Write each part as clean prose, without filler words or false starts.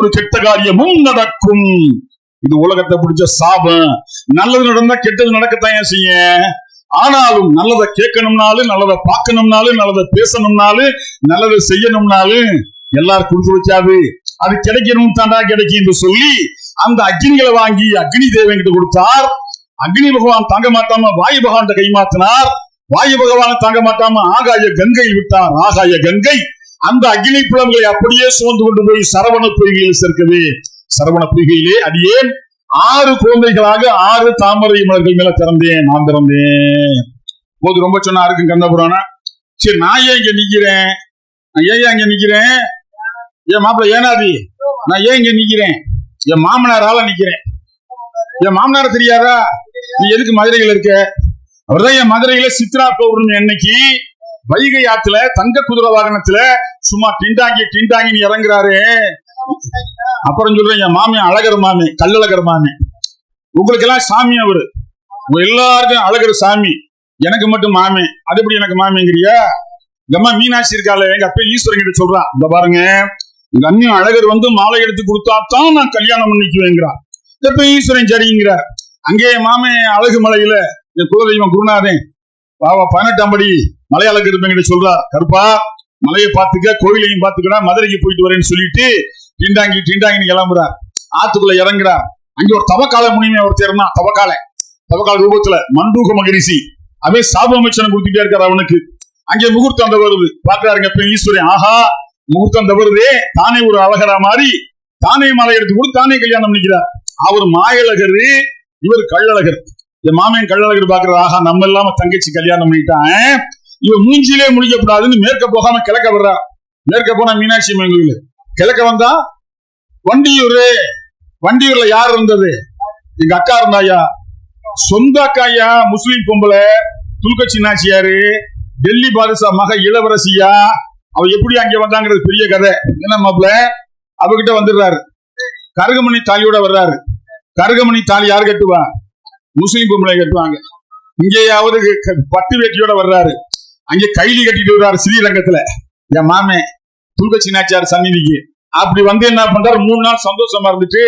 ஒரு கெட்ட காரியமும் நடக்கும். இது உலகத்தை பிடிச்ச சாபம். நல்லது நடந்தா கெட்டது நடக்கத்தான் செய்ய. ஆனாலும் நல்லதை கேட்கணும்னாலும், நல்லதை பார்க்கணும்னாலும், நல்லதை பேசணும்னாலும், நல்லதை செய்யணும்னாலும் எல்லாரும் கொடுத்து வச்சாது. அது கிடைக்கணும் தாண்டா கிடைக்கும் என்று சொல்லி அந்த அக்னிகளை வாங்கி அக்னி தேவன் கிட்ட கொடுத்தார். அக்னி பகவான் தாங்க மாட்டாம வாயு பகவான் கை மாத்தினார். வாயு பகவான தாங்க மாட்டாம ஆகாய கங்கை விட்டார். ஆகாய கங்கை அந்த அக்னி புலங்களை அப்படியே சுமந்து கொண்டு போய் சரவண பொய்கையில் சேர்க்கவே. சரவண பொய்கையிலே அடியேன் 6 குழந்தைகளாக 6 தாமரை மலர்கள் மேல திறந்தேன். நான் திறந்தேன் போது ரொம்ப சொன்னா இருக்கு கந்தபுராணம். சரி, நான் ஏன் இங்க நிக்கிறேன்? நான் ஏன் இங்க நிக்கிறேன்? என் மாப்பிள்ள ஏனாதி, நான் ஏன் இங்க நிக்கிறேன்? என் மாமனாரால நிக்கிறேன். என் மாமனார தெரியாதா? நீ எதுக்கு மதுரையில இருக்க? அவர்தான் என் மதுரையில சித்ரா பௌர்ணமி அன்னைக்கு வைகை ஆத்துல தங்க குதிரை வாகனத்துல சும்மா டிண்டாங்கி இறங்குறாரு. அப்புறம் சொல்றேன், என் மாமி அழகர் மாமி, கல்லழகர் மாமி. உங்களுக்கு எல்லாம் சாமி அவரு, எல்லாருக்கும் அழகர் சாமி, எனக்கு மட்டும் மாமி. அது எப்படி எனக்கு மாமிங்கிறியா? எங்க அம்மா மீனாட்சி இருக்கால, எங்க அப்பா ஈஸ்வரன் கிட்ட சொல்றான், இந்த பாருங்க எங்க அண்ணியும் அழகர் வந்து மாலை எடுத்து கொடுத்தாத்தான் நான் கல்யாணம் பண்ணிக்குவேங்கிறான். இப்ப ஈஸ்வரன் சரிங்கிறார். அங்கே மாமே அழகு மலையில என் குலதெய்வம் குருநாதன் பாவா 18ஆம் படி மலையாள கருப்பங்கிட்ட சொல்றார், கருப்பா மலையை பார்த்துக்க, கோயிலையும் பார்த்துக்கடா, மதுரைக்கு போயிட்டு வரேன்னு சொல்லிட்டு டிண்டாங்கி கிளம்புறார். ஆத்துக்குள்ள இறங்குறார். அங்கே ஒரு தவக்கால முனிமை ஒருத்தர் இருந்தான். தவக்கால ரூபத்துல மண்டூக மகரிஷி. அவன் சாப அமைச்சனை கொடுத்துட்டே இருக்காரு அவனுக்கு. அங்கே முகூர்த்தம் வருது. பாக்குறாருங்க இப்ப ஈஸ்வரன், ஆஹா முகூர்த்தம் வருதே, தானே ஒரு அழகரா மாறி தானே மாலை எடுத்து கொடுத்து தானே கல்யாணம் பண்ணிக்கிறார். அவர் மாயழகர், இவர் கள்ளழகர். என் மாமன் கள்ளழகர் பாக்குறாரு, ஆஹா நம்ம இல்லாம தங்கச்சி கல்யாணம் பண்ணிட்டான், இவர் மூஞ்சிலே முடிக்கப்படாதுன்னு மேற்க போகாம கிழக்க வர்றார். மேற்க போனா மீனாட்சி அம்மன் கோயில், கிழக்க வந்தா வண்டியூர்ல யார் இருந்தது? எங்க அக்கா இருந்தாயா, சொந்த அக்காயா, முஸ்லீம் பொம்பளை துல்கச்சி நாச்சியாரு, டெல்லி பாதுஷா மக இளவரசியா. அவ எப்படி அங்க வந்தாங்கிறது பெரிய கதை. என்ன மாப்பிள்ள அவகிட்ட வந்துடுறாரு. கருகமணி தாலியோட வர்றாரு. கருகமணி தாலி யார் கட்டுவா? முஸ்லீம் பொம்பளை கட்டுவாங்க. இங்கேயாவது பட்டு வேட்டியோட வர்றாரு. அங்கே கைலி கட்டிட்டு வர்றாரு ஸ்ரீரங்கத்துல. என் மாமே துல்கச்சி நாச்சியார் சந்நிதிக்கு அப்படி வந்து என்ன பண்றாரு, 3 நாள் சந்தோஷமா இருந்துட்டு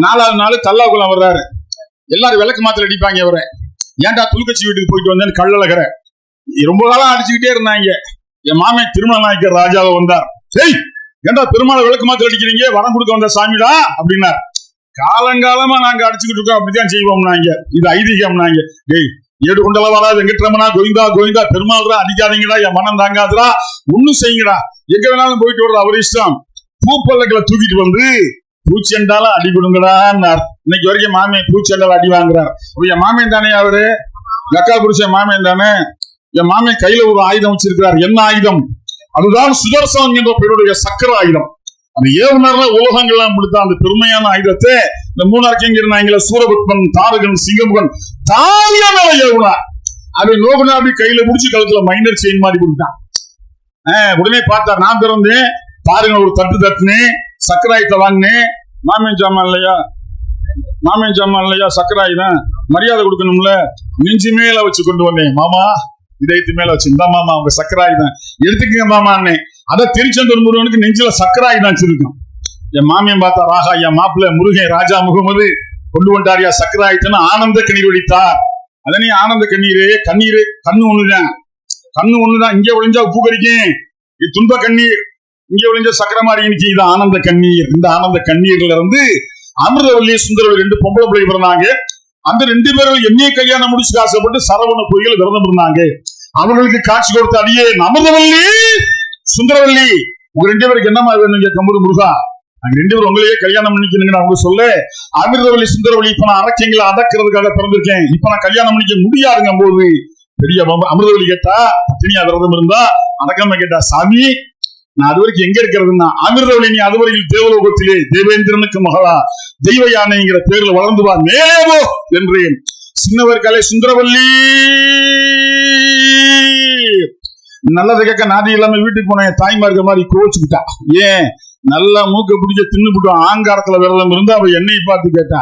4ஆவது நாள் தல்லாகுளம் வர்றாரு. எல்லாரும் விளக்கு மாத்திர அடிப்பாங்க. அவரை ஏன்டா துல்கச்சி வீட்டுக்கு போயிட்டு வந்தேன்னு கள்ளழகர ரொம்ப காலம் அடிச்சுக்கிட்டே இருந்தாங்க. என் மாமே திருமண நாயக்கர் ராஜாவை வந்தார். சரி ஏன்டா பெருமாளை விளக்கு மாத்திர அடிக்கிறீங்க, வரம் கொடுக்க வந்த சாமிடா அப்படின்னார். காலங்காலமா நாங்க அடிச்சுக்கிட்டு இருக்கோம், அப்படித்தான் செய்வோம்னாங்க. இது ஐதீகம்னாங்க. டேய் ஏடு கொண்டளவாடா, வெங்கட்ரமணா, கோவிந்தா பெருமாள்ரா, அடிக்காதீங்கடா, என் மனம் தாங்காதுடா, ஒண்ணும் செய்யுங்கடா, எங்க வேணாலும் போயிட்டு வர்றது அவர் இஷ்டம். பூப்பல்லக்களை தூக்கிட்டு வந்து பூச்செண்டாலும் அடி கொடுங்கடான்னார். இன்னைக்கு வரைக்கும் மாமே பூச்செண்டால அடி வாங்குறார். என் மாமன் தானே அவரு, அக்கா புருஷன் மாமன் தானே. என் மாமன் கையில ஒரு ஆயுதம் வச்சிருக்கிறார். என்ன ஆயுதம்? அதுதான் சுதர்சனம் என்ற பெயருடைய சக்கர ஆயுதம். அந்த ஏவுனர்ல உலகங்கள்லாம் முடித்த அந்த பெருமையான ஆயுதத்தை இந்த 3 இருந்தாங்களே, சூரபத்மன், தாரகன், சிங்கமுகன் தாலியான ஏவுனார். அதை நோகுனாபி கையில முடிச்சு கழுத்துல மைனர் செயின் மாதிரி கொடுத்தான். உடனே பார்த்தார், நான் பிறந்தேன் பாருங்க, ஒரு தட்டுனேன், சக்கராயத்தை வாங்கினேன். மாமன் ஜாமான் இல்லையா சக்கராயுதம், மரியாதை கொடுக்கணும்ல, நெஞ்சு மேல வச்சு கொண்டு வந்தேன். மாமா இதயத்து மேல வச்சு, இந்த மாமா உங்க சக்கராயுதம் எடுத்துக்கங்க மாமான்னு. அதை திருச்செந்தூர் முருகனுக்கு நெஞ்சில சக்கராயுதம் வச்சிருக்கோம். என் மாமியம் பார்த்தா, ராகா என் மாப்பிள்ள முருகன் ராஜா முகமது கொண்டு வந்தாரியா சக்கராயுதம்னு ஆனந்த கண்ணீர் ஒழித்தார். அதனே ஆனந்த கண்ணீரு கண்ணு ஒண்ணுதான். இங்கே ஒழிஞ்சா உப்பு கறிக்கும், இது துன்ப கண்ணீர். இங்கே ஒழிஞ்ச சக்கர மாதிரி இன்னைக்கு இது ஆனந்த கண்ணீர். இந்த ஆனந்த கண்ணீர்ல இருந்து அமிர்தவல்லி சுந்தரவல்லி 2 பொம்பளை பிள்ளை பிறந்தாங்க. அந்த 2 பேரும் என்னைய கல்யாணம் முடிச்சு ஆசைப்பட்டு சரவண பொய்கள் விரதம் இருந்தாங்க. அவர்களுக்கு காட்சி கொடுத்த அடியே அமிர்தவல்லி சுந்தரவல்லி, உங்க 2 பேருக்கு என்னமா வேணுங்க? கம்பூர் முருகா, நாங்க 2 பேரும் உங்களையே கல்யாணம் பண்ணிக்கணுங்க. அவங்க சொல்ல, அமிர்தவல்லி சுந்தரவல்லி, இப்ப நான் அரக்கியங்களை அடக்கிறதுக்காக பிறந்திருக்கேன், இப்ப நான் கல்யாணம் பண்ணிக்க முடியாதுங்க போது பெரிய அமிர்தவல்லி கேட்டா, பத்தினியா விரதம் இருந்தா அடக்காம கேட்டா, சாமி நான் அது வரைக்கும் எங்க இருக்கிறதுன்னா, அமிர்தவல்லி நீ அதுவரையில் தேவலோகத்திலே தேவேந்திரனுக்கு மகளா தெய்வ யானைங்கிற பேர்ல வளர்ந்து வா மேவோ என்றேன். சின்னவர் கலை சுந்தரவல்லி நல்லதை கேட்க நாதி இல்லாம வீட்டுக்கு போன தாய்மார்க்க மாதிரி கோச்சுக்கிட்டா. ஏன் நல்லா மூக்க பிடிக்க தின்னு போட்டோம். ஆங்காரத்துல விரதம் இருந்து அவ என்னை பார்த்து கேட்டா,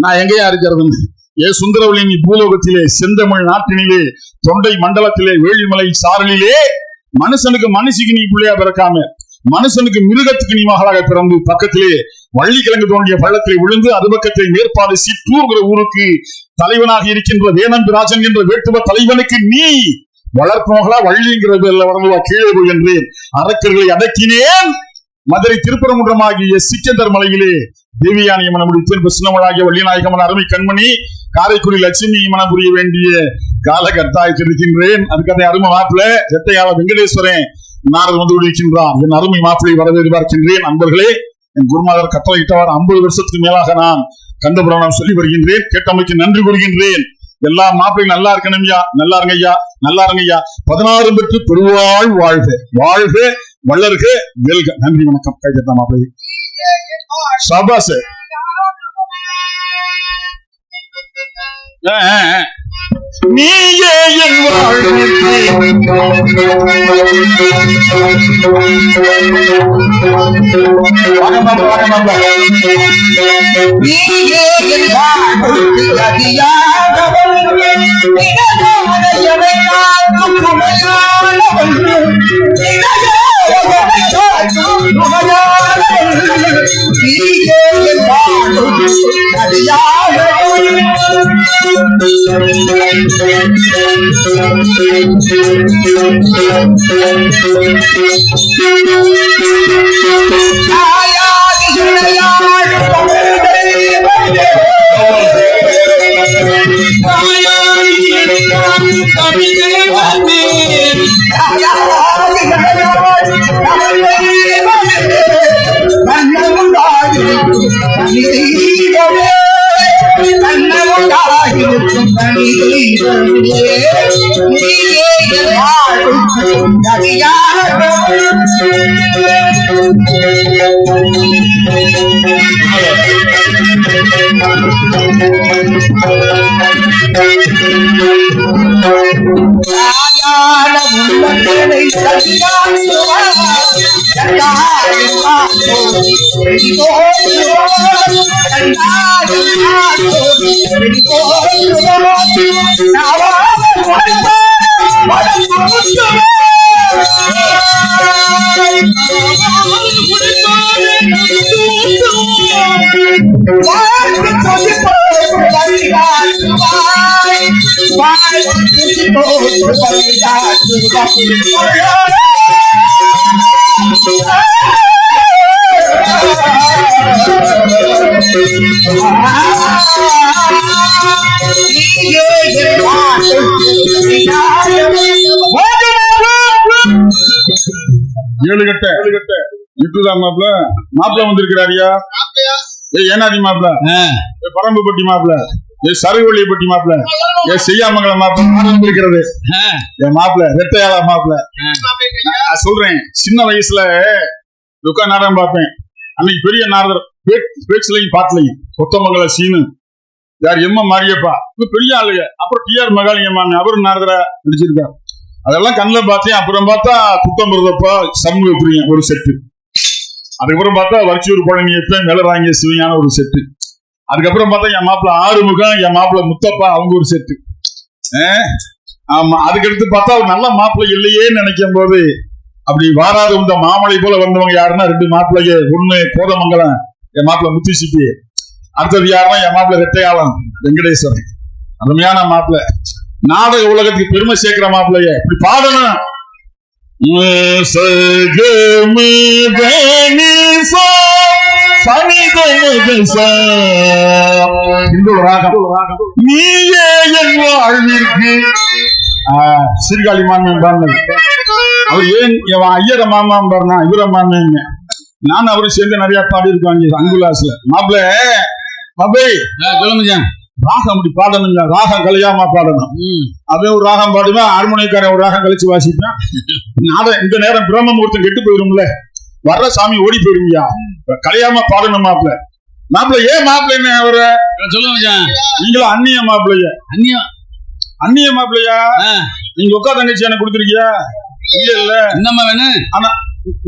நான் எங்கேயா இருக்கிறதுன்னு. ஏ சுந்தரவல்லி, நீ பூலோகத்திலே, செந்தமிழ் நாட்டினிலே, தொண்டை மண்டலத்திலே, வேளிமலை சாரலிலே மனுஷனுக்கு மனுஷிக்கு நீ பிள்ளையா பிறக்காம மனுஷனுக்கு மிருகத்துக்கு நீ மகளாக பிறந்து பக்கத்திலே வள்ளிக்கிழங்கு தோண்டிய பள்ளத்திலே விழுந்து அது பக்கத்தில் மேற்பாடு சிற்றூர்கிற ஊருக்கு தலைவனாக இருக்கின்ற வேணம்பிராஜன் என்ற வேட்டுவ தலைவனுக்கு நீ வளர்ப்பு மகளா வள்ளிங்கிற பேர்ல வளர்ந்துவா கீழே போய் என்றேன். அரக்கர்களை அடக்கினேன். மதுரை திருப்பரங்குன்றமாகிய சிக்கந்தர் மலையிலே தேவியானிய மனம் முடித்தேன். கிருஷ்ணமளாகிய வள்ளிநாயகமன் அருமை கண்மணி காரைக்குடி லட்சுமி மனம் புரிய வேண்டிய காலகட்டாயத்தில் இருக்கின்றேன். அதுக்கு அருமை மாப்பிள்ள ஜெட்டையாள வெங்கடேஸ்வரன் நாரது வந்து விடுக்கின்றார். என் அருமை மாப்பிளை வரவேறு பார்க்கின்றேன். நண்பர்களே, என் குருநாதர் கட்டளையிட்டவர் 50 வருஷத்துக்கு மேலாக நான் கந்தபுராணம் சொல்லி வருகின்றேன். கேட்டமைக்கு நன்றி கூறுகின்றேன். எல்லா மாப்பிள்ளையும் நல்லா இருக்கணும் ஐயா, நல்லா இருங்க ஐயா, நல்லா இருங்க ஐயா. 16 பெற்று பெருவாழ் வாழ்க, வாழ்க வளர்க வெல்க. நன்றி, வணக்கம். கைதட்டா மாப்பிள்ளை. சபாஸ். நீயே என் வாழ்விற்கு நீயே என் வாழ்விற்கு அதியானவள், நிகழானவளை காக்கும் துணையானவள், நிகழானவளை காக்கும் துணையானவள், நீயே என் வாழ்விற்கு அதியானவள். ஏழு கட்ட இப்படிதான் மாப்பிள்ள மாப்பிள்ள வந்திருக்கிறாரியா? ஏனாதி மாப்பிள்ள, பரம்புப்பட்டி மாப்பிள்ள, சருவள்ளிப்பட்டி மாப்பிள்ள, செய்யாமங்கலம் மாப்பிள்ள வந்திருக்கிறது. என் மாப்பிள்ள ரெட்டையாள மாப்பிள்ள. சொல்றேன், சின்ன வயசுல துக்கா நாடகம் பார்ப்பேன். அன்னைக்கு பெரிய நாரதர் பேச்சுலையும் பாட்டுலையும் கொத்தமங்கல சீனு, யார் எம் மாரியப்பா, பெரிய ஆளுங்க. அப்புறம் டிஆர் மகாலிங்கம்மான், அவரும் நாரதரா நடிச்சிருக்காரு. அதெல்லாம் கண்ணில் பார்த்தேன். அப்புறம் பார்த்தா குத்தம் இருந்தப்பா சண்முக பிரியம் ஒரு செட்டு. அதுக்கப்புறம் பார்த்தா வரிச்சூர் பழனியப்ப மேலராங்கிய சிவஞான ஒரு செட்டு. அதுக்கப்புறம் பார்த்தா என் மாப்பிள்ள ஆறுமுகம், என் மாப்பிள்ள முத்தப்பா, அவங்க ஒரு செட்டு. ஆமா, அதுக்கடுத்து பார்த்தா ஒரு நல்ல மாப்பிள்ளை இல்லையேன்னு நினைக்கும் போது அப்படி வாராத இந்த மாமலை போல வந்தவங்க யாருன்னா 2 மாப்பிள்ளைங்க. ஒண்ணு கோதமங்கலம், என் மாப்பிள்ள முத்துசிப்பி. அடுத்தது யாருன்னா என் மாப்பிள்ள ரெட்டையாளம் வெங்கடேஸ்வரன். அருமையான மாப்பிள்ள, நாடக உலகத்துக்கு பெருமை சேர்க்கிற மாப்பிள்ளைய. இப்படி பாடணும். நீயே என் வாழ்விற்கு சீர்காழி மாமன் பாருங்கள். அவர் ஏன் ஐயர மாமான் பாருனா இவர மாமன். நானும் அவரும் சேர்ந்து நிறைய பாடி இருக்காங்க அங்குலாஸ்ல. மாப்பிள்ள சொல்லுங்க, ராகம் அப்படி பாடணுங்க. ராகம் கலையாம பாடணும். அவன் ஒரு ராகம் பாடுவேன், ஹார்மோனியக்காரன் ஒரு ராகம் கழிச்சு வாசிப்பேன். நாடகம் இந்த நேரம் பிரம்ம முகூர்த்தம் கெட்டு போயிரும்ல, வர்ற சாமி ஓடி போயிருவியா. கலையாம பாடணும் மாப்பிள்ள. மாப்பிள்ள ஏன் மாப்பிள்ள என்ன அவர சொல்லுங்க. நீங்களும் அந்நிய மாப்பிள்ளைய. அந்நிய மாப்பிள்ளையா? நீங்க உட்கா தங்கச்சி எனக்கு கொடுத்துருக்கியா? இல்ல என்னம்மா வேணும்? ஆனா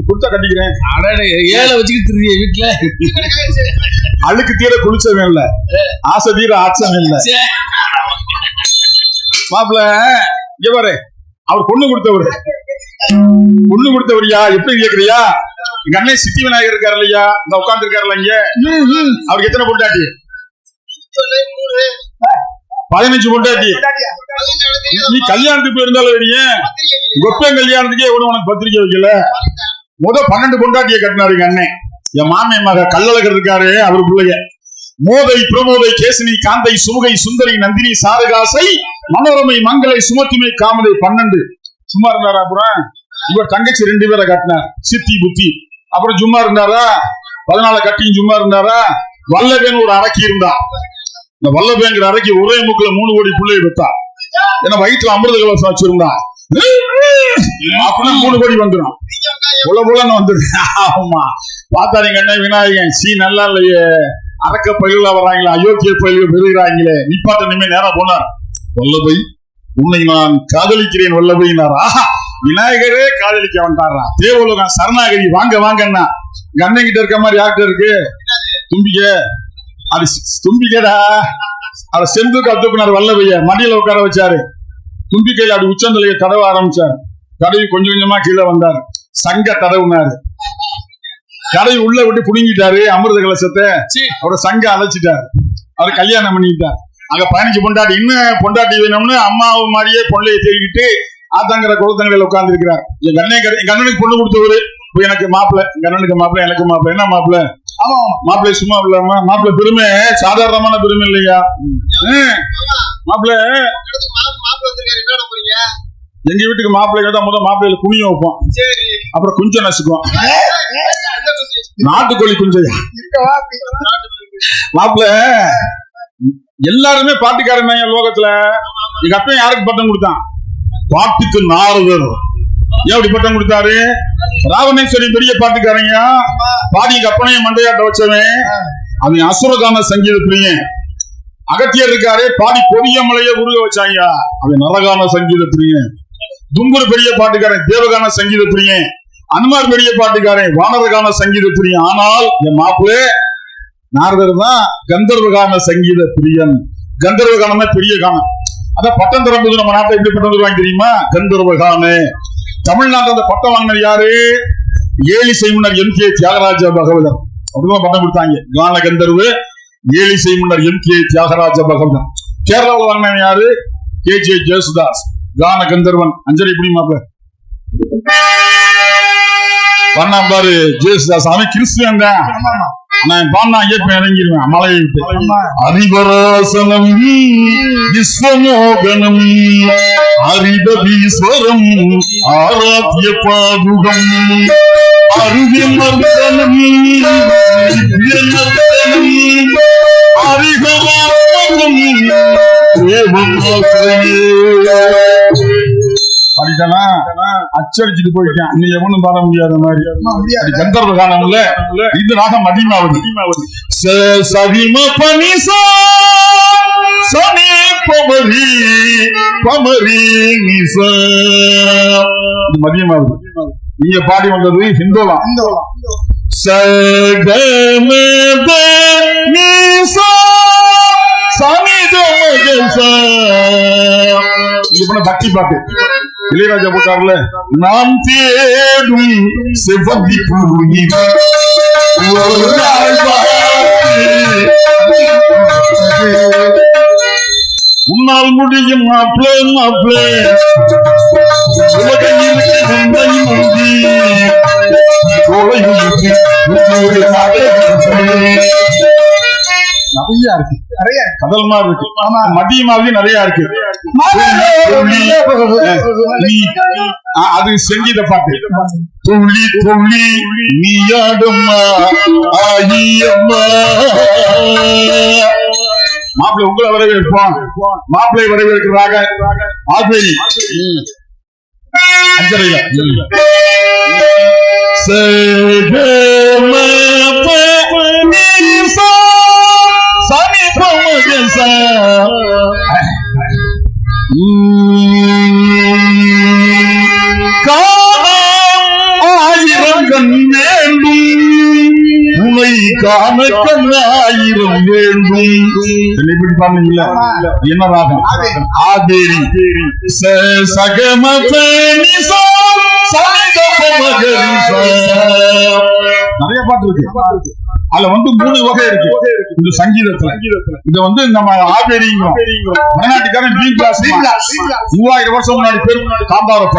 கொடுத்தா கட்டிக்கிறேன். ஏழை வச்சுக்கிட்டு வீட்டுல அழுக்கு தீர குளிச்சவன் இல்ல, ஆசை தீர ஆச்சம் இல்ல. மாப்பிள்ள இங்க பாரு, அவர் பொண்ணு கொடுத்தவரு பொண்ணு கொடுத்தவரியா எப்படி கேக்குறியா? எங்க அண்ணன் சித்தி விநாயகர் இருக்காரு இல்லையா, இந்த உட்கார்ந்து இருக்காருல்ல இங்க, அவருக்கு எத்தனை பொண்டாட்டி? 15 பொண்டாட்டி. நீ கல்யாணத்துக்கு போயிருந்தாலும் வெளிய கொப்பன் கல்யாணத்துக்கே எவ்வளவு உனக்கு பத்திரிக்கை வைக்கல. 12 பொண்டாட்டியை கட்டினாரு எங்க அண்ணன். என் மாமே மக கல்லழகர் இருக்காரு, அவரு பிள்ளைய மோதை பிரமோதை கேசினி காந்தை சுமுகை சுந்தரி நந்தினி சாரகாசை மனோரமை மங்களை சுமத்திமை காமதை 12 சும்மா இருந்தாரா? அப்புறம் இவர் தங்கச்சி 2 பேரை கட்டினார், சித்தி புத்தி. அப்புறம் சும்மா இருந்தாரா? 14 கட்டியும் சும்மா இருந்தாரா? வல்லபேன் ஒரு அரக்கி இருந்தா. இந்த வல்லபேங்கிற அரக்கி ஒரே மூக்குல 3 கோடி பிள்ளையை பெற்றா. ஏன்னா வயிற்றுல அமிர்த கலசம் வச்சிருந்தா. அப்படின்னா 3 கோடி வந்துடும், போலன்னு வந்துடும். ஆமா, பார்த்தாருங்க என்ன விநாயகன் சி நல்லா இல்லையே, அரக்க பயில வராங்களா, அயோக்கிய பயில பெறுகிறாங்களே, நிப்பாட்ட நிமே நேரம் போனார். வல்லபை உன்னை நான் காதலிக்கிறேன் வல்லபைனாரா. விநாயகரே காதலிக்க வந்தாரா. தேவலோகம் சரணாகரி வாங்க வாங்கன்னா அண்ணன் கிட்ட இருக்க மாதிரி யார்கிட்ட இருக்கு? தும்பிக்க. அது தும்பிக்கடா. அதை செந்து கத்துப்பினார் வல்லபைய மடியில உட்கார வச்சாரு. தும்பிக்கையில அப்படி உச்சந்தலையை தடவ ஆரம்பிச்சாரு. தடவி கொஞ்சம் கொஞ்சமா கீழே வந்தாரு. சங்க தடவுனாரு. தடவி உள்ள விட்டு புடுங்கிட்டாரு அமிர்த கலசத்தை. அவரோட சங்க அழைச்சிட்டாரு. அவர் கல்யாணம் பண்ணிக்கிட்டார். அங்க 15 பொண்டாட்டி. இன்னும் பொண்டாட்டி வேணும்னு அம்மாவு மாதிரியே பொண்ணையை தேடிக்கிட்டு ஆத்தாங்கிற குளத்தங்களில் உட்கார்ந்து இருக்கிறார். என் அண்ணனுக்கு பொண்ணு கொடுத்தவரு எனக்கு மாப்பிள்ள, எங்க அண்ணனுக்கு மாப்பிள்ள, எனக்கு மாப்பிள்ள. என்ன மாப்பிள்ள? மாப்பிள்ளை சும்மா இல்லாம மாப்பிள்ள பெருமை சாதாரணமான பெருமை இல்லையா? மாப்பிள்ள எங்க வீட்டுக்கு மாப்பிள்ளை கேட்டா முதல் மாப்பிள்ளையில குனிய வைப்போம், அப்புறம் குஞ்சம் நசுக்குவோம். நாட்டுக்கோழி குஞ்சையா மாப்பிள்ள. எல்லாருமே பாட்டுக்காரன் லோகத்துல. எங்க அப்பா யாருக்கு பட்டம் கொடுத்தான்? பாட்டுக்கு நாரதர். ஏன் அப்படி பட்டம் கொடுத்தாரு? ராவணேஸ்வரி பெரிய பாட்டுக்காரங்க, பாடி கப்பனையும் மண்டையாட்ட வச்சவன். அவன் அசுரகான சங்கீத பிரியன். அகத்தியர் இருக்காரு, பாடி கொடிய மலையை உருக வச்சாங்க, அவன் நரகான சங்கீத பிரியன். தும்புரு பெரிய பாட்டுக்காரன், தேவகான சங்கீத பிரியன். அனுமார் பெரிய பாட்டுக்காரன், வானரகான சங்கீத பிரியன். ஆனால் என் மாப்பிள்ளை நாரதர் தான் கந்தர்வகான சங்கீத பிரியன். கந்தர்வகானமே பெரிய கானம். அதான் பட்டம் தரும்போது நம்ம நாட்டை எப்படி பட்டம் தருவாங்க தெரியுமா? கந்தர்வகான. தமிழ்நாட்டில் அந்த பட்டம் வாங்கினது யாரு? ஏழிசை முன்னர் எம்.கே. தியாகராஜ பகவதர். அப்படிதான் பட்டம் கொடுத்தாங்க. கான கந்தர்வு ஏழிசை முன்னர் எம்.கே. தியாகராஜ பகவதர். கேரளாவில் வாங்கினவன் யாரு? கே.ஜே. ஜேசுதாஸ். கான கந்தர்வன். அஞ்சலி எப்படி மாப்பிள்ள பண்ணா பாரு ஜேசுதாஸ். அவன் கிறிஸ்துவன் தான். நான் பாடினா ஐயப்பன் இறங்கிடுவேன் மலையை விட்டு. அறிவராசனம் விஸ்வமோகனம் ஹரிதீஸ்வரம் ஆராத்திய பாதுகம் அருவிமர்தனம் ஹரிஹராசனம் படித்தானா அச்சடிச்சுட்டு போயிட்டான். நீ எவனும் பாட முடியாத மாதிரி. கந்தர்வ கானம்ல இது ராகம் மதிமாவதி. சரிம பனிசா சனி பமரி பமரி நிசா மதியமாவது. நீங்க பாடி வந்தது ஹிந்தோலாம். சகம நிசா பக்தி பாட்டு இளையராஜா போட்டார்ல. நாம் தேடும் சிவந்தி பூயின் உன்னால் முடியும் மாப்பிளே மாப்பிளே நிறைய இருக்கு. கடல் மாதிரி இருக்கு, மதிய மாதிரி நிறைய இருக்கு. அது சங்கீத பாட்டு. துள்ளி துள்ளி நீயாடும்மா ஆயியம்மா. மாப்பிள்ளை உங்களை வரவேற்போம். மாப்பிள்ளை வரவேற்கிறாங்க ஆபேரி அஞ்சரையா. ஆயிரம் கண் வேண்டும் உனை காண கண்ணாயிரம் வேண்டும். இப்படி பண்ணீங்களா? என்ன ராகம்? ஆதேரி சகம சனி நிறைய பாட்டு இருக்கு. அதுல 3 வகை இருக்கு இந்த சங்கீதத்துல. இது நம்ம ஆபேரிங்க வடநாட்டுக்காரன் பி கிளாஸ் 3000 வருஷம் முன்னாடி பேர் காந்தாரம்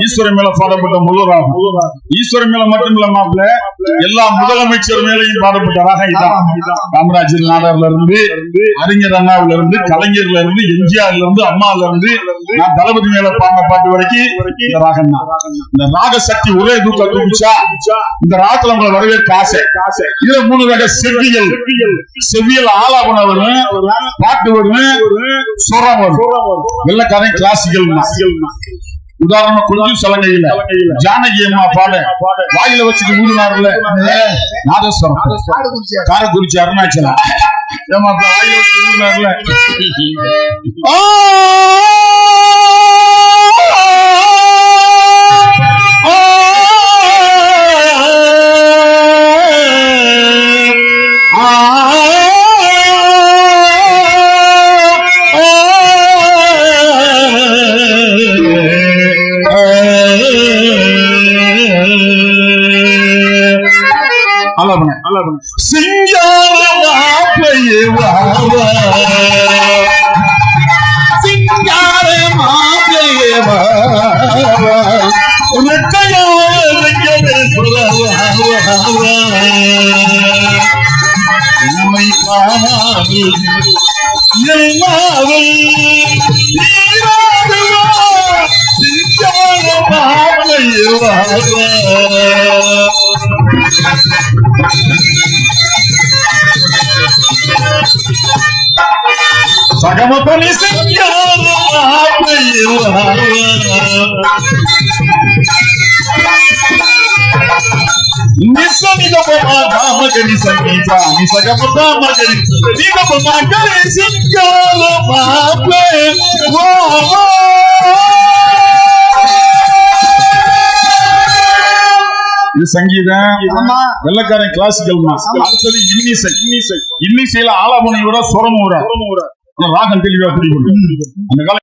ஈஸ்வரன் மேல பாடப்பட்ட முதல்வராகும். ஈஸ்வரன் மேல மட்டும் இல்லாம எல்லா முதலமைச்சர் மேலையும் பாடப்பட்ட ராகம் இதான். காமராஜர் நாடார்ல இருந்து, அறிஞர் அண்ணாவில இருந்து, கலைஞர்ல இருந்து, எம்ஜிஆர்ல இருந்து, அம்மால இருந்து, நான் தளபதி மேல பாடின பாட்டு வரைக்கும் இந்த ராகம் தான். இந்த ராக சக்தி ஒரே தூக்க தூக்கிச்சா இந்த ராகத்துல உங்களை வரவேற்க ஆசை. இதுல 3 வகை செவ்வியல் ஆலாபன வரும், பாட்டு வரும், சுரம் வரும். வெள்ளக்காரன் கிளாசிக்கல். உதாரணமா கொஞ்சம் சலங்கையில ஜானகி அம்மா பாட வாயில வச்சுட்டு ஊதுனார்ல நாதஸ்வரம், காரக்குறிச்சி அருணாச்சலம் ஏமா வாயில வச்சு ஊதுனார்ல சிங்கார மாப்பிளையே வாவா, சிங்கார மாப்பிளையே வாவா, உண்மை காணாமல் எல்லாரும் சிங்கார மாப்பிளையே வாவா. சகமபலி சிங்கார மாப்பிளையே வாவா, நிசனிதபமா காமகரி சங்கீதா நிசகமபா மகரி நிதபமா கரி சிங்கார மாப்பிளையே வாவா. இது சங்கீதம். வெள்ளக்காரன் கிளாசிக்கல். அடுத்தது இன்னிசையில ஆலாபனையோட சுரமும் ராகம் தெளிவா பிடிக்கும். அந்த கால